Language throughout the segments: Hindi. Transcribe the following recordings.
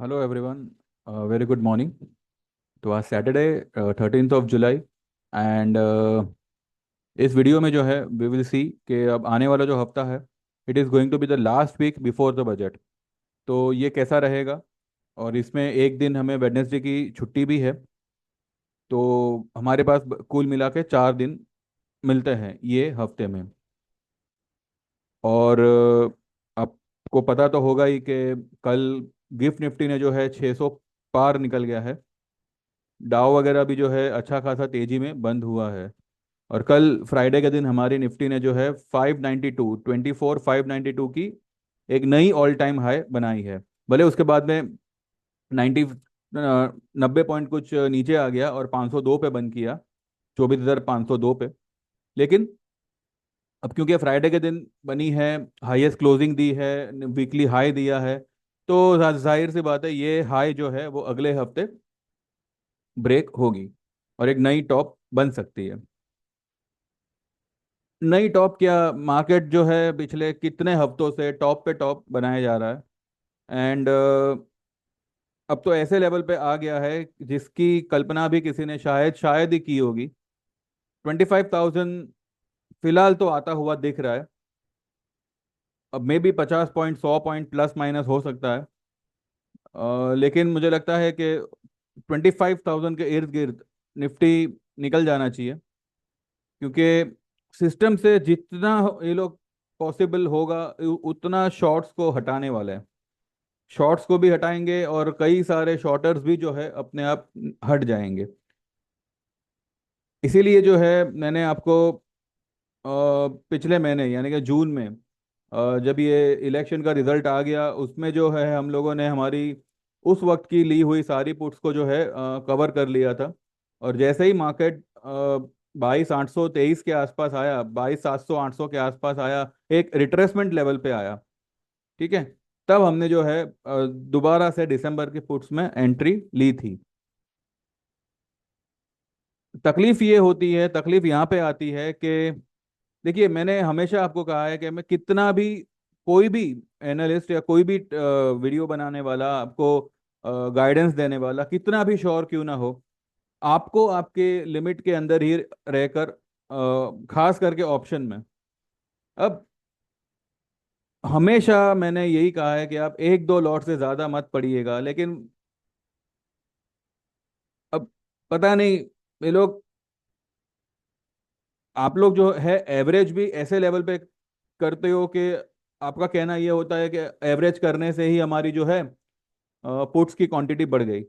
Hello everyone. Very good morning. तो आज सैटरडे 13 जुलाई एंड इस वीडियो में जो है वी विल सी कि अब आने वाला जो हफ्ता है it is going to be the last week before the budget. तो ये कैसा रहेगा। और इसमें एक दिन हमें वेडनेसडे की छुट्टी भी है। तो हमारे पास कुल मिला के 4 दिन मिलते हैं ये हफ्ते में। और आपको पता तो होगा ही कि कल गिफ्ट निफ्टी ने जो है 600 पार निकल गया है। डाव वगैरह भी जो है अच्छा खासा तेजी में बंद हुआ है। और कल फ्राइडे के दिन हमारी निफ्टी ने जो है 592 592 की एक नई ऑल टाइम हाई बनाई है। भले उसके बाद में 90 90 पॉइंट कुछ नीचे आ गया और 502 पे बंद किया, 24,502 पे। लेकिन अब क्योंकि फ्राइडे के दिन बनी है, हाईएस्ट क्लोजिंग दी है, वीकली हाई दिया है, तो जाहिर सी बात है ये हाई जो है वो अगले हफ्ते ब्रेक होगी और एक नई टॉप बन सकती है। नई टॉप क्या, मार्केट जो है पिछले कितने हफ्तों से टॉप पे टॉप बनाया जा रहा है। एंड अब तो ऐसे लेवल पे आ गया है जिसकी कल्पना भी किसी ने शायद शायद ही की होगी। 25,000 फिलहाल तो आता हुआ दिख रहा है। अब may be 50 point 100 point plus minus हो सकता है। लेकिन मुझे लगता है कि 25,000 के इर्द गिर्द निफ्टी निकल जाना चाहिए। क्योंकि सिस्टम से जितना ये लोग पॉसिबल होगा उतना शॉर्ट्स को हटाने वाले हैं। शॉर्ट्स को भी हटाएंगे और कई सारे शॉर्टर्स भी जो है अपने आप हट जाएंगे। इसीलिए जो है मैंने आपको पिछले महीने यानी कि जून में जब ये इलेक्शन का रिजल्ट आ गया उसमें जो है हम लोगों ने हमारी उस वक्त की ली हुई सारी पुट्स को जो है कवर कर लिया था। और जैसे ही मार्केट 22,823 के आसपास आया, 22,700 800 के आसपास आया, एक रिट्रेसमेंट लेवल पे आया, ठीक है, तब हमने जो है दोबारा से दिसंबर के पुट्स में एंट्री ली थी। तकलीफ ये होती है, तकलीफ यहाँ पे आती है कि देखिए मैंने हमेशा आपको कहा है कि मैं कितना भी, कोई भी एनालिस्ट या कोई भी वीडियो बनाने वाला, आपको गाइडेंस देने वाला कितना भी श्योर क्यों ना हो, आपको आपके लिमिट के अंदर ही रहकर खास करके ऑप्शन में, अब हमेशा मैंने यही कहा है कि आप एक दो लॉट से ज्यादा मत पड़िएगा। लेकिन अब पता नहीं ये लोग, आप लोग जो है एवरेज भी ऐसे लेवल पे करते हो कि आपका कहना ये होता है कि एवरेज करने से ही हमारी जो है पुट्स की क्वांटिटी बढ़ गई।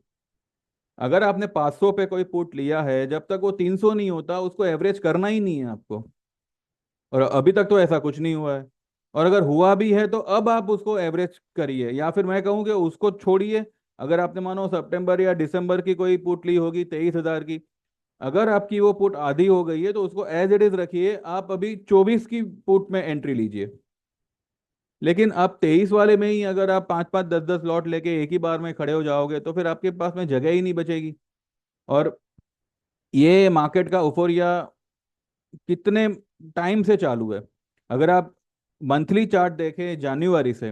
अगर आपने 500 पे कोई पुट लिया है, जब तक वो 300 नहीं होता उसको एवरेज करना ही नहीं है आपको। और अभी तक तो ऐसा कुछ नहीं हुआ है। और अगर हुआ भी है तो अब आप उसको एवरेज करिए, या फिर मैं कहूँ कि उसको छोड़िए। अगर आपने मानो सितंबर या दिसंबर की कोई पुट ली होगी 23,000 की, अगर आपकी वो पुट आधी हो गई है तो उसको एज इट इज रखिए, आप अभी 24 की पुट में एंट्री लीजिए। लेकिन आप 23 वाले में ही अगर आप 5 5 10 10 लॉट लेके एक ही बार में खड़े हो जाओगे तो फिर आपके पास में जगह ही नहीं बचेगी। और ये मार्केट का उफोरिया कितने टाइम से चालू है। अगर आप मंथली चार्ट देखें जनवरी से,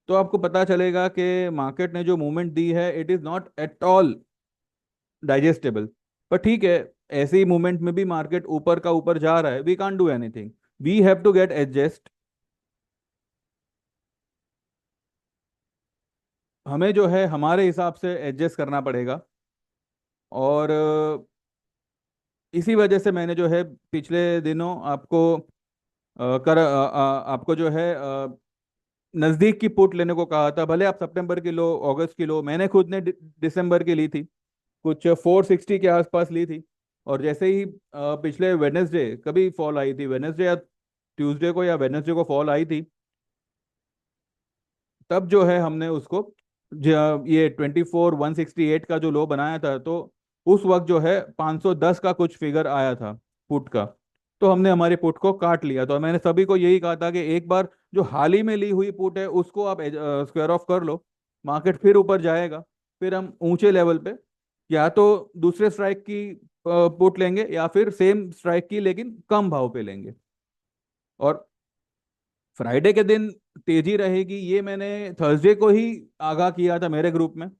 तो आपको पता चलेगा कि मार्केट ने जो मूवमेंट दी है it is not at all digestible. पर ठीक है, ऐसे ही मूवमेंट में भी मार्केट ऊपर का ऊपर जा रहा है, we can't do anything, we have to get adjust. हमें जो है हमारे हिसाब से एडजस्ट करना पड़ेगा। और इसी वजह से मैंने जो है पिछले दिनों आपको आपको जो है नजदीक की पुट लेने को कहा था। भले आप सितंबर की लो, अगस्त की लो, मैंने खुद ने दिसंबर की ली थी, कुछ 460 के आसपास ली थी। और जैसे ही पिछले वेडनेसडे कभी फॉल आई थी, वेडनेसडे या ट्यूसडे को या वेडनेसडे को फॉल आई थी, तब जो है हमने उसको ये 24,168 का जो लो बनाया था, तो उस वक्त जो है 510 का कुछ फिगर आया था पुट का। तो हमने हमारी पुट को काट लिया। तो मैंने सभी को यही कहा था कि एक बार जो हाल ही में ली हुई पुट है उसको आप स्क्वायर ऑफ कर लो, मार्केट फिर ऊपर जाएगा, फिर हम ऊंचे लेवल पे या तो दूसरे स्ट्राइक की पुट लेंगे या फिर सेम स्ट्राइक की लेकिन कम भाव पे लेंगे। और फ्राइडे के दिन तेजी रहेगी ये मैंने थर्सडे को ही आगाह किया था मेरे ग्रुप में।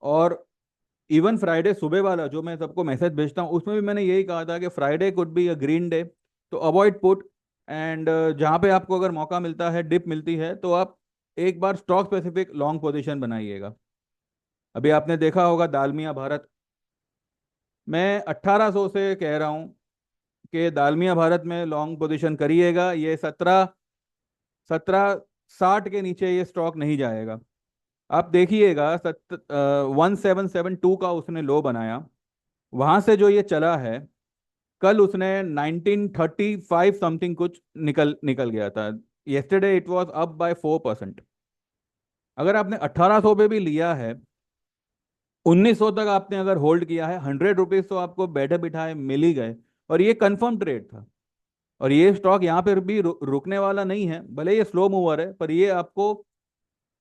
और इवन फ्राइडे सुबह वाला जो मैं सबको मैसेज भेजता हूँ उसमें भी मैंने यही कहा था कि Friday could be a green day, तो अवॉइड पुट। एंड जहाँ पे आपको अगर मौका मिलता है, डिप मिलती है, तो आप एक बार स्टॉक स्पेसिफिक लॉन्ग पोजीशन बनाइएगा। अभी आपने देखा होगा दालमिया भारत, मैं 1800 से कह रहा हूँ कि दालमिया भारत में लॉन्ग पोजीशन करिएगा। ये 1760 के नीचे ये स्टॉक नहीं जाएगा। आप देखिएगा 1772 का उसने लो बनाया, वहां से जो ये चला है, कल उसने 1935 समथिंग कुछ निकल निकल गया था। Yesterday it was up by 4%। अगर आपने 1800 पे भी लिया है, 1900 तक आपने अगर होल्ड किया है, 100 रुपीज तो आपको बैठे बिठाए मिल ही गए। और ये कंफर्म ट्रेड था। और ये स्टॉक यहाँ पर भी रुकने वाला नहीं है, भले ये स्लो मूवर है, पर ये आपको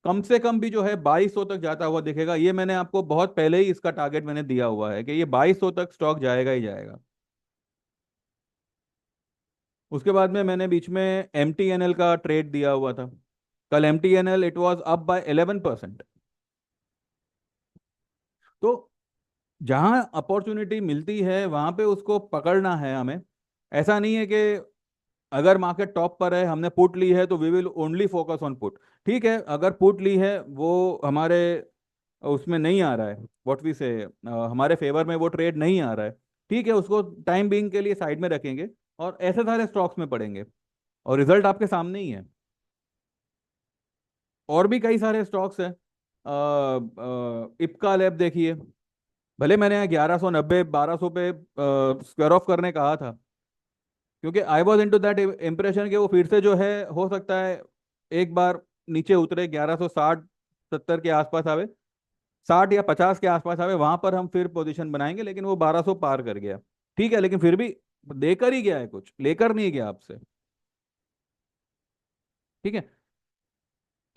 कम से कम भी जो है 2200 तक जाता हुआ दिखेगा। ये मैंने आपको बहुत पहले ही इसका टारगेट मैंने दिया हुआ है कि ये 2200 तक स्टॉक जाएगा ही जाएगा। उसके बाद में मैंने बीच में एम टी एन एल का ट्रेड दिया हुआ था। कल M T N L it was up by 11%। तो जहां अपॉर्चुनिटी मिलती है वहां पे उसको पकड़ना है हमें। ऐसा नहीं है कि अगर मार्केट टॉप पर है, हमने पुट ली है, तो we will only focus on put. ठीक है, अगर पुट ली है, वो हमारे उसमें नहीं आ रहा है, व्हाट वी से, हमारे फेवर में वो ट्रेड नहीं आ रहा है, ठीक है, उसको टाइम बीइंग के लिए साइड में रखेंगे और ऐसे सारे स्टॉक्स में पड़ेंगे। और रिजल्ट आपके सामने ही है। और भी कई सारे स्टॉक्स हैं। इप्का लैब देखिए, भले मैंने यहाँ 1190 1200 पे स्क्वायर ऑफ करने कहा था, क्योंकि I was into that impression कि वो फिर से जो है, हो सकता है एक बार नीचे उतरे, 1160 70 के आसपास आवे, 60 या 50 के आसपास आवे, वहां पर हम फिर पोजीशन बनाएंगे। लेकिन वो 1200 पार कर गया। ठीक है, लेकिन फिर भी देकर ही गया है, कुछ लेकर नहीं गया आपसे। ठीक है।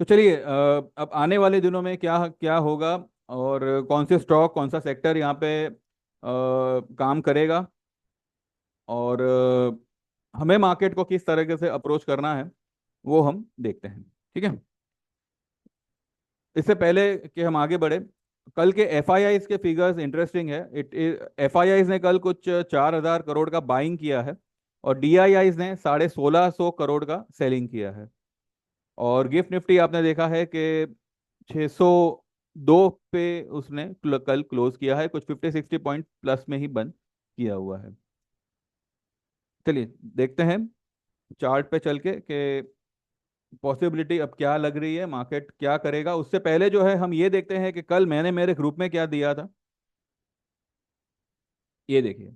तो चलिए, अब आने वाले दिनों में क्या क्या होगा, और कौन से स्टॉक, कौन सा सेक्टर यहाँ पे काम करेगा, और हमें मार्केट को किस तरीके से अप्रोच करना है, वो हम देखते हैं। ठीक है। इससे पहले कि हम आगे बढ़े, कल के एफ आई आईज के फिगर्स इंटरेस्टिंग है। इट एफ आई आईज ने कल कुछ 4000 करोड़ का बाइंग किया है, और डी आई आईज ने 1650 करोड़ का सेलिंग किया है। और गिफ्ट निफ्टी आपने देखा है कि 602 पे उसने कल क्लोज किया है, कुछ 50-60 पॉइंट प्लस में ही बंद किया हुआ है। चलिए देखते हैं चार्ट पे चल के कि पॉसिबिलिटी अब क्या लग रही है, मार्केट क्या करेगा। उससे पहले जो है हम ये देखते हैं कि कल मैंने मेरे ग्रुप में क्या दिया था। ये देखिए,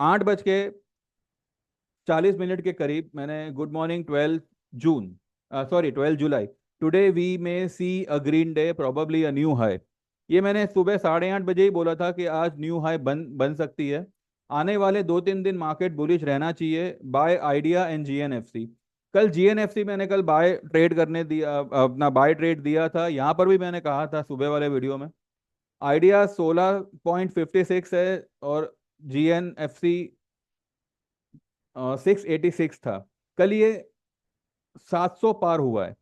8:40 के करीब मैंने, good morning 12 June, sorry 12 July, today we may see a green day, probably a new high. ये मैंने सुबह 8:30 बजे ही बोला था कि आज न्यू हाई बन बन सकती है। आने वाले 2-3 दिन मार्केट बुलिश रहना चाहिए, बाय आइडिया एंड जीएनएफसी। कल जीएनएफसी मैंने कल बाय ट्रेड करने दिया, अपना बाय ट्रेड दिया था। यहाँ पर भी मैंने कहा था सुबह वाले वीडियो में, आइडिया 16.56 है, और जीएनएफसी 686 था। कल ये 700 पार हुआ है।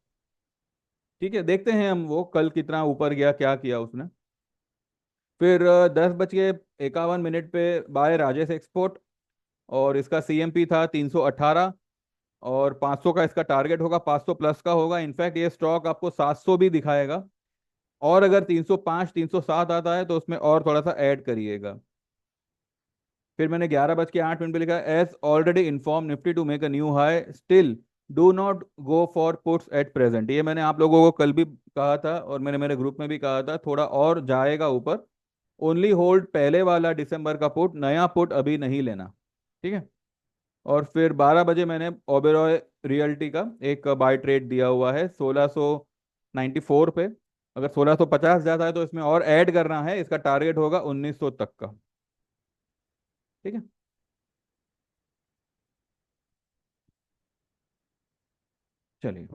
ठीक है, देखते हैं हम वो कल कितना ऊपर गया, क्या किया उसने। फिर 10:51 पे बाय राजेश एक्सपोर्ट, और इसका सीएमपी था 318, और 500 का इसका टारगेट होगा, 500 प्लस का होगा। इनफैक्ट ये स्टॉक आपको 700 भी दिखाएगा। और अगर 305 307 आता है तो उसमें और थोड़ा सा ऐड करिएगा। फिर मैंने 11:08 पे लिखा, as already inform Nifty to make a new high, still do not go for puts at present. ये मैंने आप लोगों को कल भी कहा था, और मैंने मेरे ग्रुप में भी कहा था, थोड़ा और जाएगा ऊपर, ओनली होल्ड पहले वाला दिसंबर का पुट, नया पुट अभी नहीं लेना। ठीक है। और फिर 12 बजे मैंने ओबेरॉय रियल्टी का एक बाय ट्रेड दिया हुआ है 1694 पे। अगर 1650 जाता है तो इसमें और ऐड करना है, इसका टारगेट होगा 1900 तक का। ठीक है। चलिए,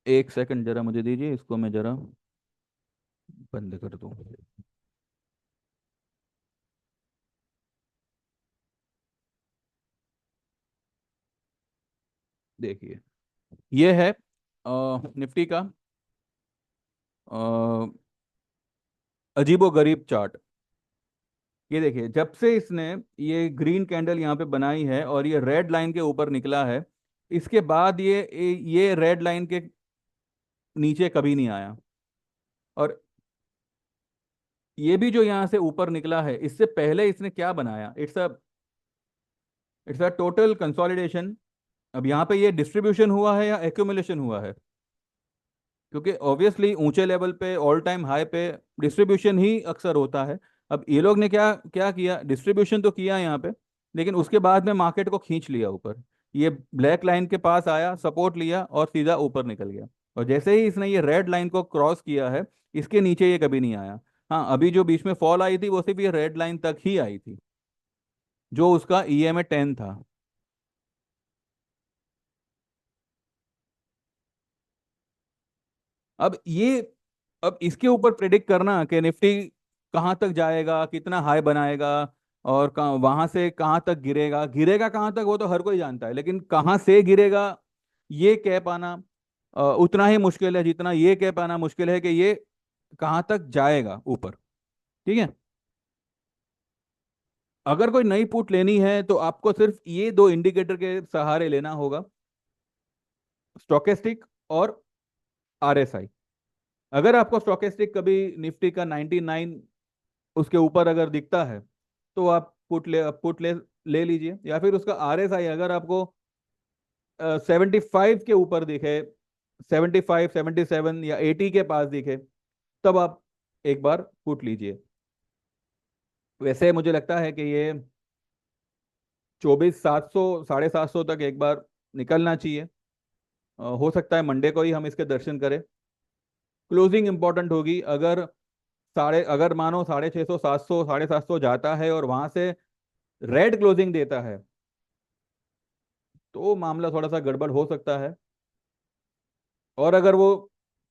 एक सेकंड जरा मुझे दीजिए, इसको मैं जरा बंद कर दूं। देखिए, ये है निफ्टी का अजीबो गरीब चार्ट। ये देखिए, जब से इसने ये ग्रीन कैंडल यहाँ पे बनाई है और ये रेड लाइन के ऊपर निकला है, इसके बाद ये रेड लाइन के नीचे कभी नहीं आया। और ये भी जो यहाँ से ऊपर निकला है, इससे पहले इसने क्या बनाया, इट्स अ टोटल कंसोलिडेशन। अब यहाँ पे ये डिस्ट्रीब्यूशन हुआ है या एक्यूमुलेशन हुआ है? क्योंकि ऑब्वियसली ऊंचे लेवल पे ऑल टाइम हाई पे डिस्ट्रीब्यूशन ही अक्सर होता है। अब ये लोग ने क्या क्या किया, डिस्ट्रीब्यूशन तो किया यहाँ पे, लेकिन उसके बाद में मार्केट को खींच लिया ऊपर। ये ब्लैक लाइन के पास आया, सपोर्ट लिया और सीधा ऊपर निकल गया। और जैसे ही इसने ये रेड लाइन को क्रॉस किया है, इसके नीचे ये कभी नहीं आया। हाँ, अभी जो बीच में फॉल आई थी वो सिर्फ ये रेड लाइन तक ही आई थी, जो उसका EMA 10 था। अब ये अब इसके ऊपर प्रिडिक्ट करना कि निफ्टी कहाँ तक जाएगा, कितना हाई बनाएगा, और वहां से कहाँ तक गिरेगा, गिरेगा कहाँ तक वो तो हर कोई जानता है, लेकिन कहाँ से गिरेगा ये कह पाना उतना ही मुश्किल है जितना ये कह पाना मुश्किल है कि ये कहाँ तक जाएगा ऊपर। ठीक है। अगर कोई नई पुट लेनी है तो आपको सिर्फ ये दो इंडिकेटर के सहारे लेना होगा, स्टोकेस्टिक और RSI। अगर आपको स्टोकेस्टिक कभी निफ्टी का 99 उसके ऊपर अगर दिखता है, तो आप पुट ले लीजिए, या फिर उसका RSI अगर आपको 75 के ऊपर दिखे, 75 77 या 80 के पास दिखे, तब आप एक बार पुट लीजिए। वैसे मुझे लगता है कि ये 24,700 750 तक एक बार निकलना चाहिए। हो सकता है मंडे को ही हम इसके दर्शन करें। क्लोजिंग इंपॉर्टेंट होगी। अगर मानो 650 700 750 जाता है और वहां से रेड क्लोजिंग देता है, तो मामला थोड़ा सा गड़बड़ हो सकता है। और अगर वो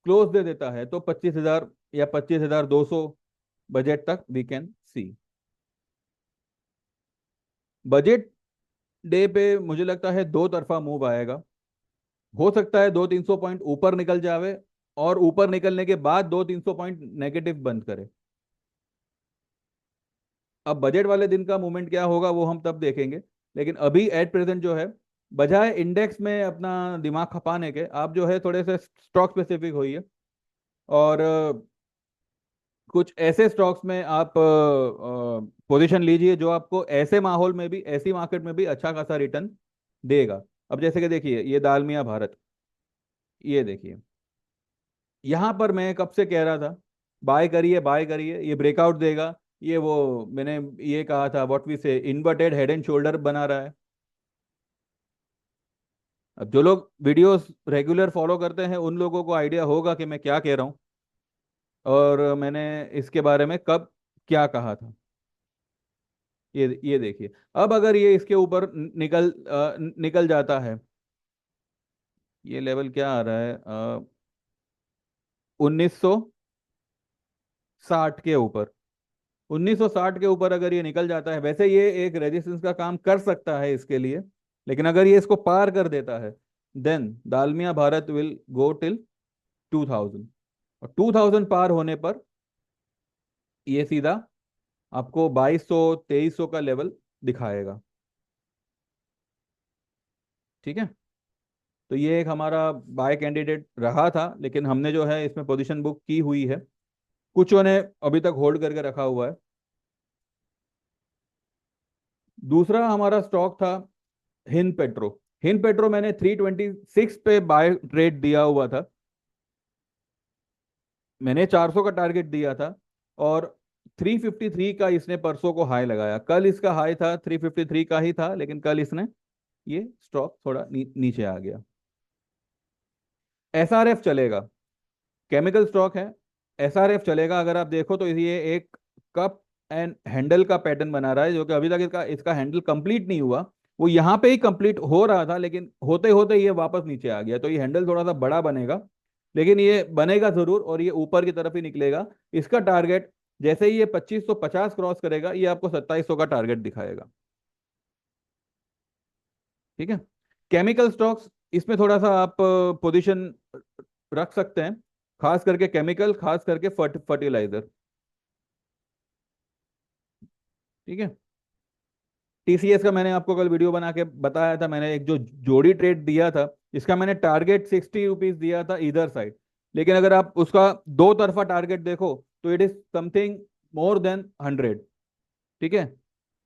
क्लोज दे देता है तो 25,000 या 25,200 बजट तक we can see. Budget day पे मुझे लगता है दो तरफा मूव आएगा। हो सकता है 200-300 पॉइंट ऊपर निकल जावे, और ऊपर निकलने के बाद 200-300 पॉइंट नेगेटिव बंद करे। अब बजट वाले दिन का मूवमेंट क्या होगा वो हम तब देखेंगे। लेकिन अभी एट प्रेजेंट जो है, बजाय इंडेक्स में अपना दिमाग खपाने के, आप जो है थोड़े से स्टॉक स्पेसिफिक होइए। और कुछ ऐसे स्टॉक्स में आप पोजीशन लीजिए जो आपको ऐसे माहौल में भी, ऐसी मार्केट में भी अच्छा खासा रिटर्न देगा। अब जैसे कि देखिए, ये दालमिया भारत, ये देखिए, यहाँ पर मैं कब से कह रहा था बाय करिए बाय करिए, ये ब्रेकआउट देगा। ये वो मैंने ये कहा था, व्हाट वी से, इन्वर्टेड हेड एंड शोल्डर बना रहा है। अब जो लोग वीडियोस रेगुलर फॉलो करते हैं उन लोगों को आइडिया होगा कि मैं क्या कह रहा हूँ, और मैंने इसके बारे में कब क्या कहा था। ये देखिए, अब अगर ये इसके ऊपर निकल जाता है, ये लेवल क्या आ रहा है, 1960 के ऊपर, 1960 के ऊपर अगर ये निकल जाता है, वैसे ये एक रेजिस्टेंस का काम कर सकता है इसके लिए, लेकिन अगर ये इसको पार कर देता है, then Dalmia Bharat will go till 2000। और 2000 पार होने पर ये सीधा आपको 2200 2300 का लेवल दिखाएगा। ठीक है। तो ये एक हमारा बाय कैंडिडेट रहा था, लेकिन हमने जो है इसमें पोजीशन बुक की हुई है। कुछों ने अभी तक होल्ड करके रखा हुआ है। दूसरा हमारा स्टॉक था हिंद पेट्रो। हिंद पेट्रो मैंने 326 पे बाय ट्रेड दिया हुआ था। मैंने 400 का टारगेट दिया था, और 353 का इसने परसों को हाई लगाया। कल इसका हाई था 353 का ही था, लेकिन कल इसने ये स्टॉक थोड़ा नीचे आ गया। SRF चलेगा, केमिकल स्टॉक है। SRF चलेगा। अगर आप देखो तो ये एक कप एंड हैंडल का पैटर्न बना रहा है, जो कि अभी तक इसका इसका हैंडल कंप्लीट नहीं हुआ। वो यहाँ पे ही कंप्लीट हो रहा था, लेकिन होते होते ये वापस नीचे आ गया। तो ये हैंडल थोड़ा सा बड़ा बनेगा, लेकिन ये बनेगा जरूर, और ये ऊपर की तरफ ही निकलेगा। इसका टारगेट जैसे ही ये 2550 क्रॉस करेगा, ये आपको 2700 का टारगेट दिखाएगा। ठीक है। केमिकल स्टॉक्स, इसमें थोड़ा सा आप पोजीशन रख सकते हैं, खास करके केमिकल, खास करके फर्टिलाइजर। ठीक है। टीसीएस का मैंने आपको कल वीडियो बना के बताया था, मैंने एक जो जोड़ी ट्रेड दिया था, इसका मैंने टारगेट 60 रुपीज दिया था इधर साइड। लेकिन अगर आप उसका दो तरफा टारगेट देखो तो it is something more than 100। ठीक है।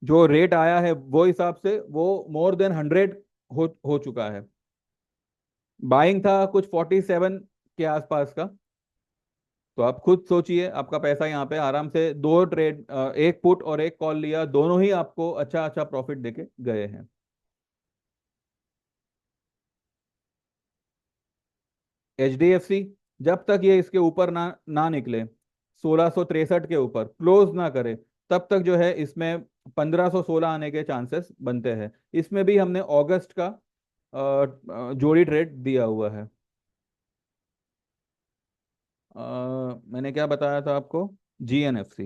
जो रेट आया है वो हिसाब से वो मोर देन 100 हो चुका है। बाइंग था कुछ 47 के आसपास का। तो आप खुद सोचिए, आपका पैसा यहाँ पे आराम से दो ट्रेड, एक पुट और एक कॉल लिया, दोनों ही आपको अच्छा अच्छा प्रॉफिट देके गए हैं। एचडीएफसी, जब तक ये इसके ऊपर ना ना निकले, 1663 के ऊपर क्लोज ना करे, तब तक जो है इसमें 1516 आने के चांसेस बनते हैं। इसमें भी हमने अगस्त का जोड़ी ट्रेड दिया हुआ है। मैंने क्या बताया था आपको? जीएनएफसी।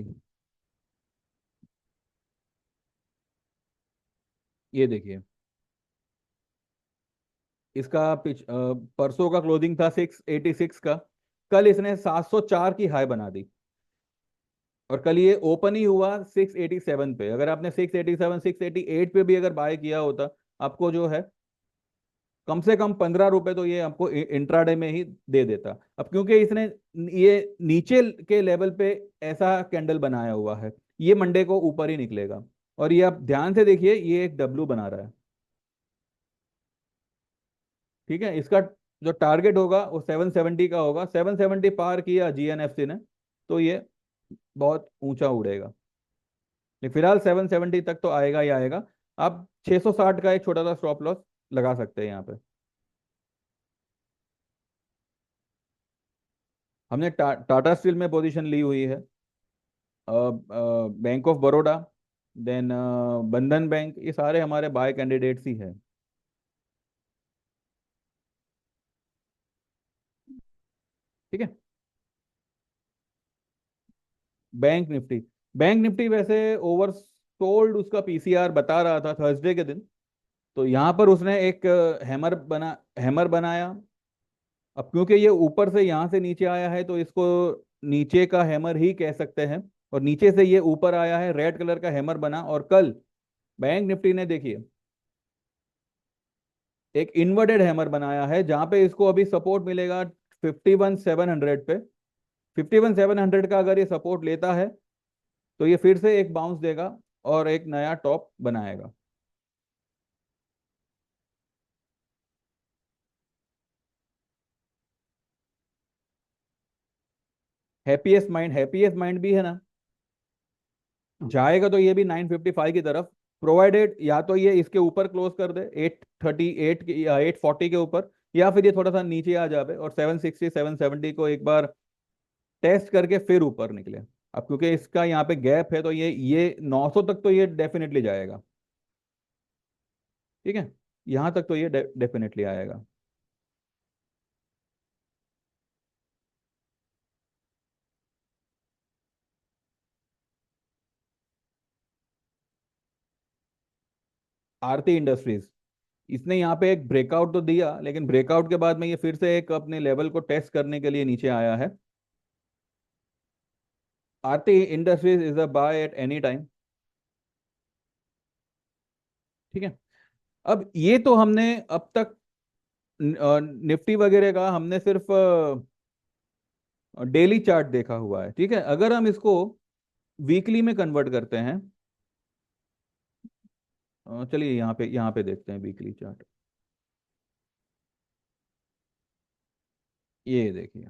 ये देखिए, इसका परसों का क्लोजिंग था 686 का। कल इसने 704 की हाई बना दी, और कल ये ओपन ही हुआ 687 पे। अगर आपने 687 688 पे भी अगर बाय किया होता, आपको जो है कम से कम 15 रुपए तो ये आपको इंट्राडे में ही दे देता। अब क्योंकि इसने ये नीचे के लेवल पे ऐसा कैंडल बनाया हुआ है, ये मंडे को ऊपर ही निकलेगा। और ये आप ध्यान से देखिए, ये एक डब्लू बना रहा है। ठीक है। इसका जो टारगेट होगा वो 770 का होगा। 770 पार किया जीएनएफसी ने तो ये बहुत ऊंचा उड़ेगा। लेकिन फिलहाल 770 तक तो आएगा ही आएगा। आप 660 का एक छोटा सा स्टॉप लॉस लगा सकते हैं यहाँ पे। हमने टाटा स्टील में पोजीशन ली हुई है, बैंक ऑफ बड़ौदा, देन बंधन बैंक, ये सारे हमारे बाय कैंडिडेट्स ही है। ठीक है। बैंक निफ्टी, बैंक निफ्टी वैसे ओवर सोल्ड उसका पीसीआर बता रहा था थर्सडे के दिन। तो यहाँ पर उसने एक हैमर बनाया। अब क्योंकि ये ऊपर से यहाँ से नीचे आया है तो इसको नीचे का हैमर ही कह सकते हैं। और नीचे से ये ऊपर आया है, रेड कलर का हैमर बना। और कल बैंक निफ्टी ने देखिए एक इन्वर्टेड हैमर बनाया है, जहां पे इसको अभी सपोर्ट मिलेगा 51,700 पे। 51,700 का अगर ये सपोर्ट लेता है तो ये फिर से एक बाउंस देगा और एक नया टॉप बनाएगा। हैप्पीएस्ट माइंड भी है ना, जाएगा तो ये भी 955 की तरफ, प्रोवाइडेड या तो ये इसके ऊपर क्लोज कर दे 838 के या 840 के ऊपर, या फिर ये थोड़ा सा नीचे आ जाए और 760 770 को एक बार टेस्ट करके फिर ऊपर निकले। अब क्योंकि इसका यहाँ पे गैप है तो ये 900 तक तो ये डेफिनेटली जाएगा। ठीक है। यहाँ तक तो ये डेफिनेटली आएगा। आरती इंडस्ट्रीज, इसने यहाँ पे एक ब्रेकआउट तो दिया, लेकिन ब्रेकआउट के बाद में ये फिर से एक अपने लेवल को टेस्ट करने के लिए नीचे आया है। Aarti industries is a buy at any time. ठीक है। अब ये तो हमने अब तक निफ्टी वगैरह का हमने सिर्फ डेली चार्ट देखा हुआ है। ठीक है। अगर हम इसको वीकली में कन्वर्ट करते हैं, चलिए यहाँ पे देखते हैं वीकली चार्ट। ये देखिए,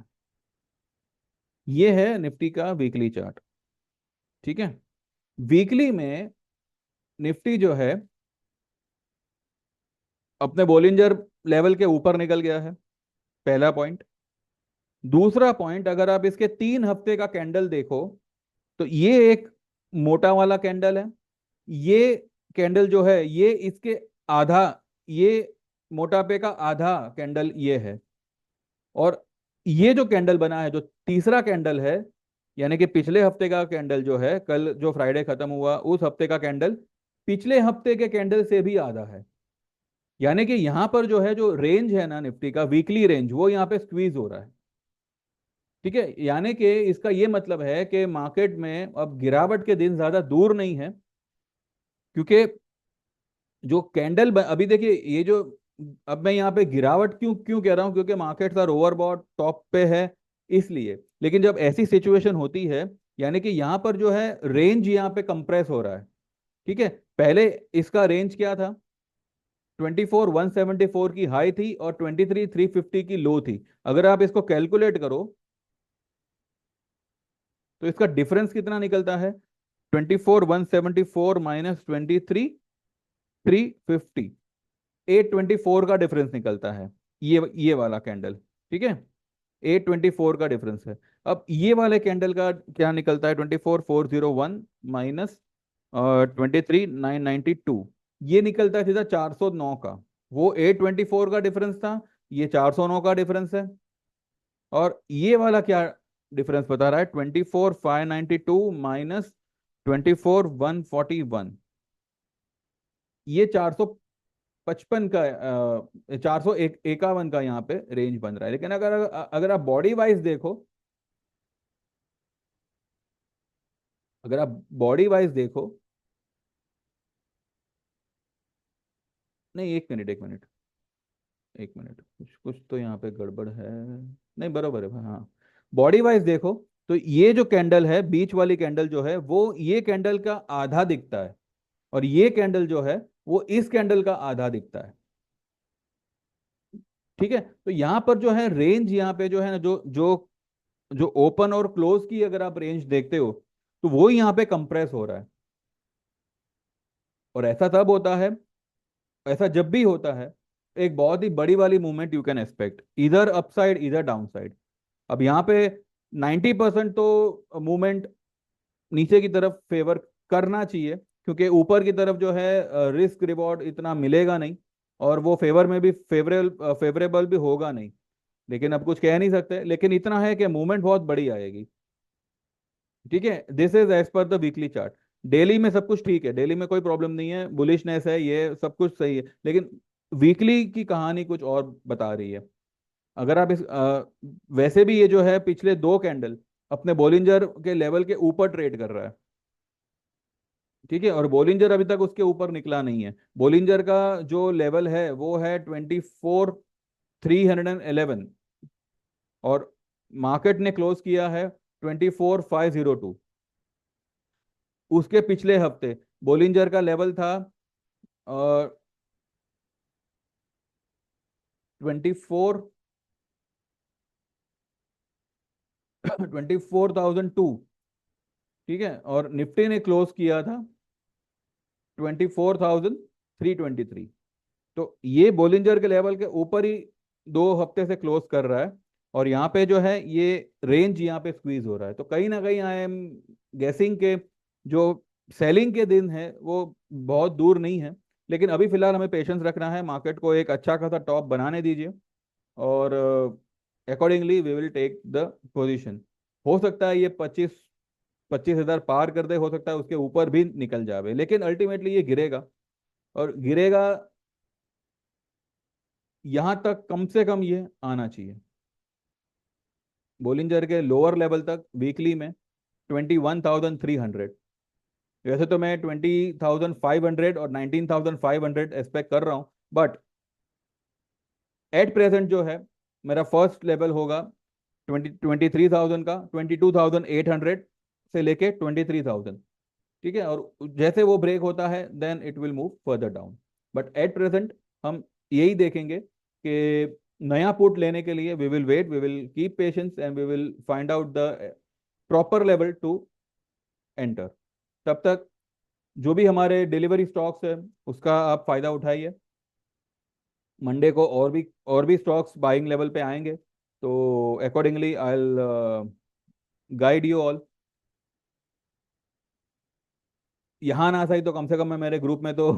ये है निफ्टी का वीकली चार्ट। ठीक है। वीकली में निफ्टी जो है अपने बोलिंजर लेवल के ऊपर निकल गया है, पहला पॉइंट। दूसरा पॉइंट, अगर आप इसके 3 हफ्ते का कैंडल देखो तो ये एक मोटा वाला कैंडल है। ये कैंडल जो है ये इसके आधा, ये मोटापे का आधा कैंडल ये है। और ये जो कैंडल बना है, जो तीसरा कैंडल है, यानी कि पिछले हफ्ते का कैंडल जो है, कल जो फ्राइडे खत्म हुआ उस हफ्ते का कैंडल पिछले हफ्ते के कैंडल से भी आधा है। यानी कि यहाँ पर जो है, जो रेंज है ना निफ्टी का, वीकली रेंज, वो यहाँ पे स्क्वीज हो रहा है। ठीक है, यानी कि इसका ये मतलब है कि मार्केट में अब गिरावट के दिन ज्यादा दूर नहीं है, क्योंकि जो कैंडल अभी देखिए ये जो, अब मैं यहाँ पे गिरावट क्यों क्यों कह रहा हूँ, क्योंकि मार्केट सर ओवरबॉट टॉप पे है इसलिए। लेकिन जब ऐसी सिचुएशन होती है, यानी कि यहाँ पर जो है रेंज यहाँ पे कंप्रेस हो रहा है। ठीक है, पहले इसका रेंज क्या था, 24,174 की हाई थी और 23,350 की लो थी। अगर आप इसको कैलकुलेट करो तो इसका डिफरेंस कितना निकलता है, 24,174 माइनस 23,350, 824 का डिफरेंस निकलता है, ये वाला कैंडल। ठीक है, 824 का डिफरेंस है। अब ये वाले कैंडल का क्या निकलता है, 24,401 माइनस 23,992, ये निकलता है सीधा 409 का। वो 824 का डिफरेंस था, ये 409 का डिफरेंस है। और ये वाला क्या डिफरेंस बता रहा है, 24,592 माइनस 24,141, ये 455 का, 451 का यहाँ पे रेंज बन रहा है। लेकिन अगर अगर आप बॉडी वाइज देखो, अगर आप बॉडी वाइज देखो, नहीं एक मिनट, एक मिनट, एक मिनट, कुछ कुछ तो यहाँ पे गड़बड़ है। नहीं बरोबर है भाई, हाँ। बॉडी वाइज देखो तो ये जो कैंडल है, बीच वाली कैंडल जो है, वो ये कैंडल का आधा दिखता है, और ये कैंडल जो है वो इस कैंडल का आधा दिखता है। ठीक है, तो यहाँ पर जो है रेंज, यहाँ पे जो है ना, जो जो जो ओपन और क्लोज की अगर आप रेंज देखते हो, तो वो यहाँ पे कंप्रेस हो रहा है। और ऐसा तब होता है, ऐसा जब भी होता है, एक बहुत ही बड़ी वाली मूवमेंट यू कैन एक्सपेक्ट, इधर अपसाइड इधर डाउन साइड। अब यहाँ पे 90% तो मूवमेंट नीचे की तरफ फेवर करना चाहिए, क्योंकि ऊपर की तरफ जो है रिस्क रिवॉर्ड इतना मिलेगा नहीं, और वो फेवर में भी फेवरेबल भी होगा नहीं। लेकिन अब कुछ कह नहीं सकते, लेकिन इतना है कि मूवमेंट बहुत बड़ी आएगी। ठीक है, this is as per the weekly chart. Daily में सब कुछ ठीक है, डेली में कोई प्रॉब्लम नहीं है, बुलिशनेस है, ये सब कुछ सही है, लेकिन वीकली की कहानी कुछ और बता रही है। अगर आप वैसे भी ये जो है पिछले दो कैंडल अपने बोलिंजर के लेवल के ऊपर ट्रेड कर रहा है। ठीक है, और बोलिंजर अभी तक उसके ऊपर निकला नहीं है। बोलिंजर का जो लेवल है वो है 24,311, और मार्केट ने क्लोज किया है 24,502। उसके पिछले हफ्ते बोलिंजर का लेवल था 24, 24,002। ठीक है, और निफ्टी ने क्लोज किया था 24,323। तो ये बोलिंजर के लेवल के ऊपर ही 2 हफ्ते से क्लोज कर रहा है, और यहाँ पे जो है ये रेंज यहाँ पे स्क्वीज हो रहा है। तो कहीं ना कहीं आई एम गेसिंग के जो सेलिंग के दिन है वो बहुत दूर नहीं है। लेकिन अभी फिलहाल हमें पेशेंस रखना है, मार्केट को एक अच्छा खासा टॉप बनाने दीजिए, और accordingly we will take the position. हो सकता है ये 25,000 पार कर दे, हो सकता है उसके ऊपर भी निकल जावे, लेकिन अल्टीमेटली ये गिरेगा, और गिरेगा यहां तक कम से कम ये आना चाहिए, बोलिंजर के लोअर लेवल तक, वीकली में 21,300। वैसे तो मैं 20,500 और 19,500 एक्सपेक्ट कर रहा हूं, बट एट प्रेजेंट जो है मेरा फर्स्ट लेवल होगा 23,000 का, 22,800 से लेके 23,000। ठीक है, और जैसे वो ब्रेक होता है then it will move further down. But at present हम यही देखेंगे कि नया पुट लेने के लिए we will wait, we will keep patience and we will find out the proper level to enter. तब तक जो भी हमारे डिलीवरी स्टॉक्स है उसका आप फायदा उठाइए। मंडे को और भी स्टॉक्स बाइंग लेवल पे आएंगे, तो accordingly I will guide you all. यहाँ ना सही तो कम से कम मैं मेरे ग्रुप में तो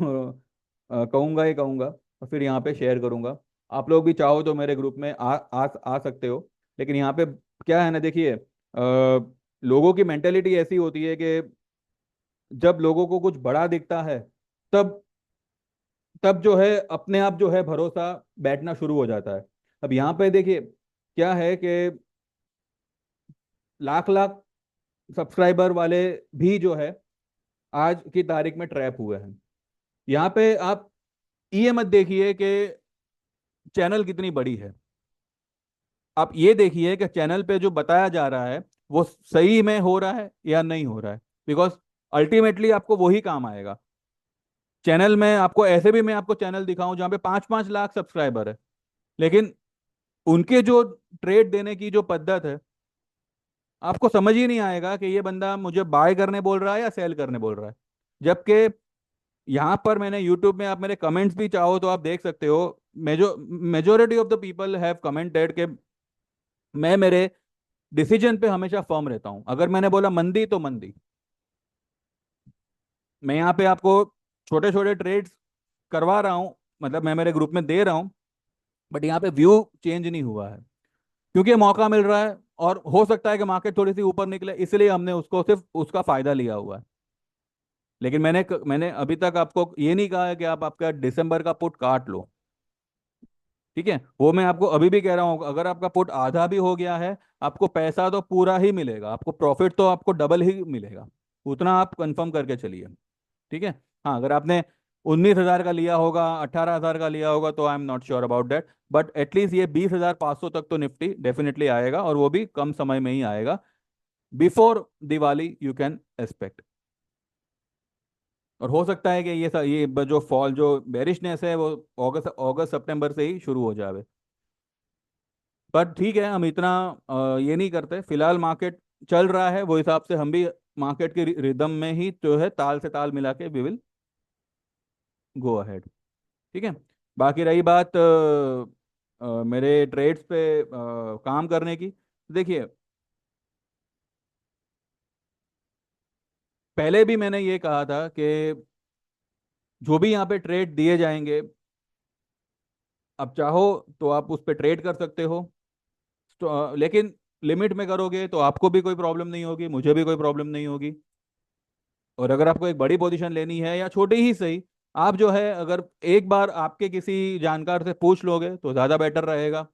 कहूंगा ही कहूंगा, और फिर यहाँ पे शेयर करूंगा। आप लोग भी चाहो तो मेरे ग्रुप में आ सकते हो। लेकिन यहाँ पे क्या है ना, देखिए लोगों की मेंटेलिटी ऐसी होती है कि जब लोगों को कुछ बड़ा दिखता है, तब तब जो है अपने आप जो है भरोसा बैठना शुरू हो जाता है। अब यहाँ पे देखिए क्या है कि लाख लाख सब्सक्राइबर वाले भी जो है आज की तारीख में ट्रैप हुए हैं। यहाँ पे आप ये मत देखिए कि चैनल कितनी बड़ी है, आप ये देखिए कि चैनल पे जो बताया जा रहा है वो सही में हो रहा है या नहीं हो रहा है। बिकॉज अल्टीमेटली आपको वही काम आएगा। चैनल में आपको ऐसे भी मैं आपको चैनल दिखाऊं जहां पे 5-5 लाख सब्सक्राइबर है, लेकिन उनके जो ट्रेड देने की जो पद्धत है, आपको समझ ही नहीं आएगा कि ये बंदा मुझे बाय करने बोल रहा है या सेल करने बोल रहा है। जबकि यहाँ पर मैंने यूट्यूब में, आप मेरे कमेंट्स भी चाहो तो आप देख सकते हो, majority of the people have commented कि मैं मेरे डिसीजन पे हमेशा फर्म रहता हूं। अगर मैंने बोला मंदी तो मंदी। मैं यहाँ पे आपको छोटे छोटे ट्रेड्स करवा रहा हूँ, मतलब मैं मेरे ग्रुप में दे रहा हूँ, बट यहाँ पे व्यू चेंज नहीं हुआ है क्योंकि मौका मिल रहा है और हो सकता है कि मार्केट थोड़ी सी ऊपर निकले, इसलिए हमने उसको सिर्फ उसका फायदा लिया हुआ है। लेकिन मैंने अभी तक आपको ये नहीं कहा है कि आप आपका दिसंबर का पुट काट लो। ठीक है, वो मैं आपको अभी भी कह रहा हूँ, अगर आपका पुट आधा भी हो गया है, आपको पैसा तो पूरा ही मिलेगा, आपको प्रॉफिट तो आपको डबल ही मिलेगा। उतना आप कंफर्म करके चलिए। ठीक है। हाँ, अगर आपने 19,000 का लिया होगा, 18,000 का लिया होगा, तो I am not sure about that, but at least ये 20,500 तक तो निफ्टी डेफिनेटली आएगा, और वो भी कम समय में ही आएगा। Before Diwali you can expect. और हो सकता है कि जो फॉल, जो बेरिशनेस है, वो अगस्त अगस्त सितंबर से ही शुरू हो जाए। पर ठीक है, हम इतना ये नहीं करते। फिलहाल मार्केट चल रहा है, वो हिसाब से हम भी मार्केट के रिदम में ही जो है ताल से ताल मिला के वी विल गो अहेड। ठीक है। बाकी रही बात मेरे ट्रेड्स पे काम करने की, देखिए पहले भी मैंने ये कहा था कि जो भी यहाँ पे ट्रेड दिए जाएंगे, अब चाहो तो आप उस पर ट्रेड कर सकते हो, तो लेकिन लिमिट में करोगे तो आपको भी कोई प्रॉब्लम नहीं होगी, मुझे भी कोई प्रॉब्लम नहीं होगी। और अगर आपको एक बड़ी पोजीशन लेनी है या छोटी ही सही, आप जो है अगर एक बार आपके किसी जानकार से पूछ लोगे तो ज़्यादा बेटर रहेगा।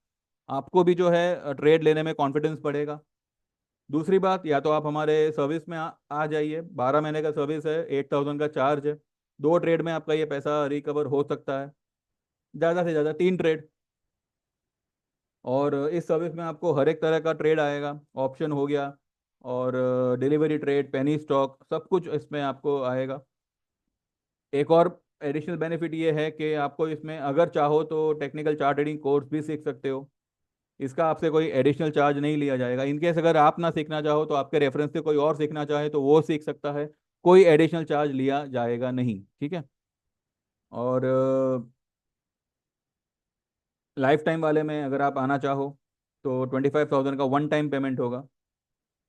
आपको भी जो है ट्रेड लेने में कॉन्फिडेंस बढ़ेगा। दूसरी बात, या तो आप हमारे सर्विस में आ जाइए, 12 महीने का सर्विस है, 8,000 का चार्ज है। 2 ट्रेड में आपका ये पैसा रिकवर हो सकता है, ज़्यादा से ज़्यादा 3 ट्रेड। और इस सर्विस में आपको हर एक तरह का ट्रेड आएगा, ऑप्शन हो गया, और डिलीवरी ट्रेड, पेनी स्टॉक, सब कुछ इसमें आपको आएगा। एक और एडिशनल बेनिफिट ये है कि आपको इसमें अगर चाहो तो टेक्निकल चार्ट रीडिंग कोर्स भी सीख सकते हो। इसका आपसे कोई एडिशनल चार्ज नहीं लिया जाएगा। इनकेस अगर आप ना सीखना चाहो तो आपके रेफरेंस से कोई और सीखना चाहे तो वो सीख सकता है, कोई एडिशनल चार्ज लिया जाएगा नहीं। ठीक है। और लाइफ टाइम वाले में अगर आप आना चाहो तो 25,000 का वन टाइम पेमेंट होगा,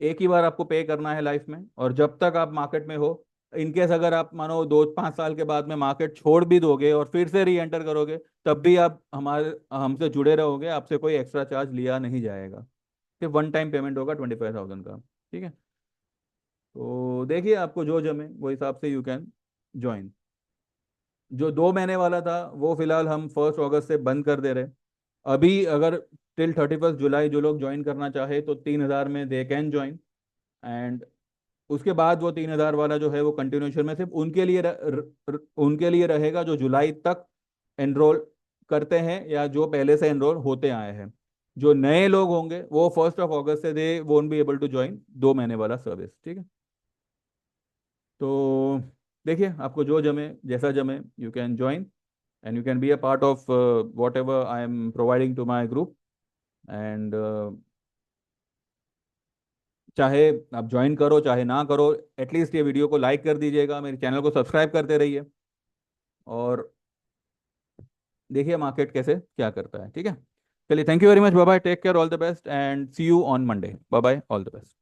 एक ही बार आपको पे करना है लाइफ में, और जब तक आप मार्केट में हो। इनकेस अगर आप मानो 2-5 साल के बाद में मार्केट छोड़ भी दोगे और फिर से री एंटर करोगे, तब भी आप हमारे हमसे जुड़े रहोगे, आपसे कोई एक्स्ट्रा चार्ज लिया नहीं जाएगा। सिर्फ वन टाइम पेमेंट होगा 25,000 का। ठीक है। तो देखिए आपको जो जमे वो हिसाब से यू कैन ज्वाइन। जो 2 महीने वाला था वो फिलहाल हम 1 अगस्त से बंद कर दे रहे। अभी अगर टिल 31 जुलाई जो लोग ज्वाइन करना चाहे तो 3,000 में दे कैन ज्वाइन। एंड उसके बाद वो 3,000 वाला जो है वो कंटिन्यूशन में सिर्फ उनके लिए रहेगा जो जुलाई तक एनरोल करते हैं या जो पहले से एनरोल होते आए हैं। जो नए लोग होंगे वो 1 अगस्त से they won't be able to join 2 महीने वाला सर्विस। ठीक है। तो देखिए आपको जो जमे, जैसा जमे, you can join and you can be a part of whatever I am providing to my group. And चाहे आप ज्वाइन करो चाहे ना करो, एटलीस्ट ये वीडियो को लाइक कर दीजिएगा, मेरे चैनल को सब्सक्राइब करते रहिए, और देखिए मार्केट कैसे क्या करता है। ठीक है। चलिए, thank you very much, bye bye, take care, all the best, and see you on Monday. Bye bye, all the best.